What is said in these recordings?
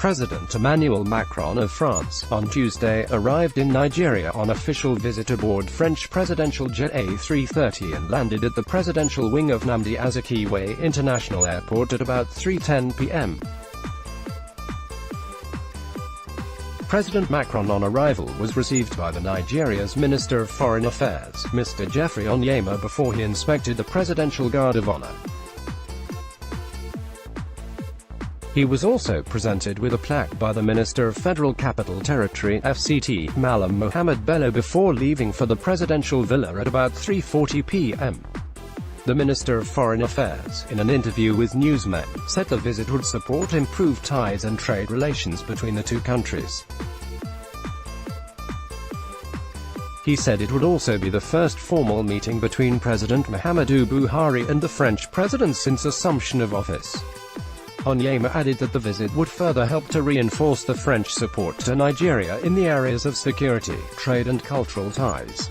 President Emmanuel Macron of France, on Tuesday, arrived in Nigeria on official visit aboard French presidential jet A330 and landed at the presidential wing of Nnamdi Azikiwe International Airport at about 3:10 p.m. President Macron on arrival was received by the Nigeria's Minister of Foreign Affairs, Mr. Geoffrey Onyeama, before he inspected the Presidential Guard of Honor. He was also presented with a plaque by the Minister of Federal Capital Territory (FCT), Malam Mohammed Bello, before leaving for the presidential villa at about 3:40 p.m. The Minister of Foreign Affairs, in an interview with newsmen, said the visit would support improved ties and trade relations between the two countries. He said it would also be the first formal meeting between President Muhammadu Buhari and the French president since assumption of office. Onyeama added that the visit would further help to reinforce the French support to Nigeria in the areas of security, trade and cultural ties.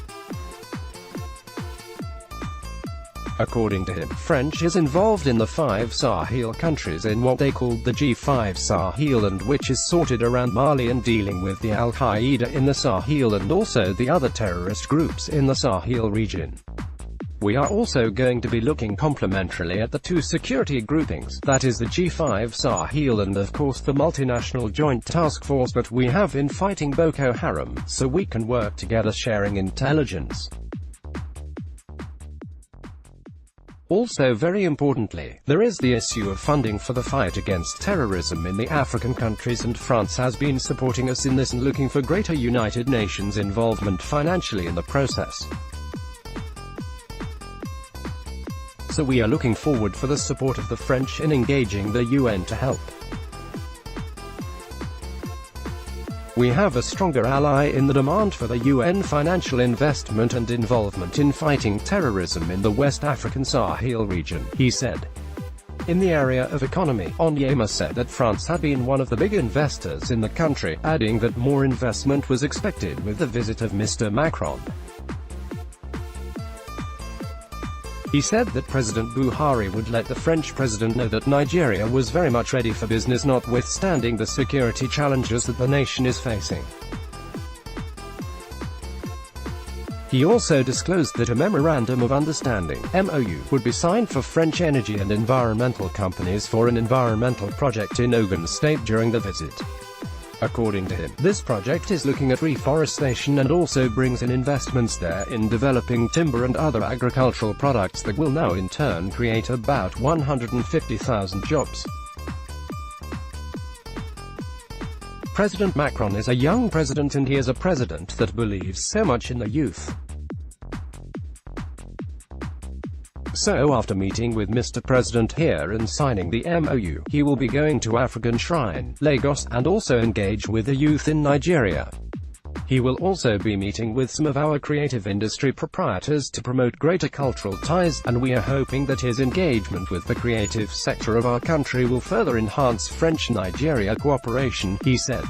According to him, France is involved in the 5 Sahel countries in what they called the G5 Sahel, and which is sorted around Mali and dealing with the Al-Qaeda in the Sahel and also the other terrorist groups in the Sahel region. We are also going to be looking complementarily at the 2 security groupings, that is the G5 Sahel and of course the multinational joint task force that we have in fighting Boko Haram, so we can work together sharing intelligence. Also very importantly, there is the issue of funding for the fight against terrorism in the African countries, and France has been supporting us in this and looking for greater United Nations involvement financially in the process. So we are looking forward for the support of the French in engaging the UN to help. We have a stronger ally in the demand for the UN financial investment and involvement in fighting terrorism in the West African Sahel region, he said. In the area of economy, Onyeama said that France had been one of the big investors in the country, adding that more investment was expected with the visit of Mr. Macron. He said that President Buhari would let the French president know that Nigeria was very much ready for business notwithstanding the security challenges that the nation is facing. He also disclosed that a Memorandum of Understanding (MOU) would be signed for French energy and environmental companies for an environmental project in Ogun State during the visit. According to him, this project is looking at reforestation and also brings in investments there in developing timber and other agricultural products that will now in turn create about 150,000 jobs. President Macron is a young president, and he is a president that believes so much in the youth. So after meeting with Mr. President here and signing the MOU, he will be going to African Shrine, Lagos, and also engage with the youth in Nigeria. He will also be meeting with some of our creative industry proprietors to promote greater cultural ties, and we are hoping that his engagement with the creative sector of our country will further enhance French-Nigeria cooperation, he said.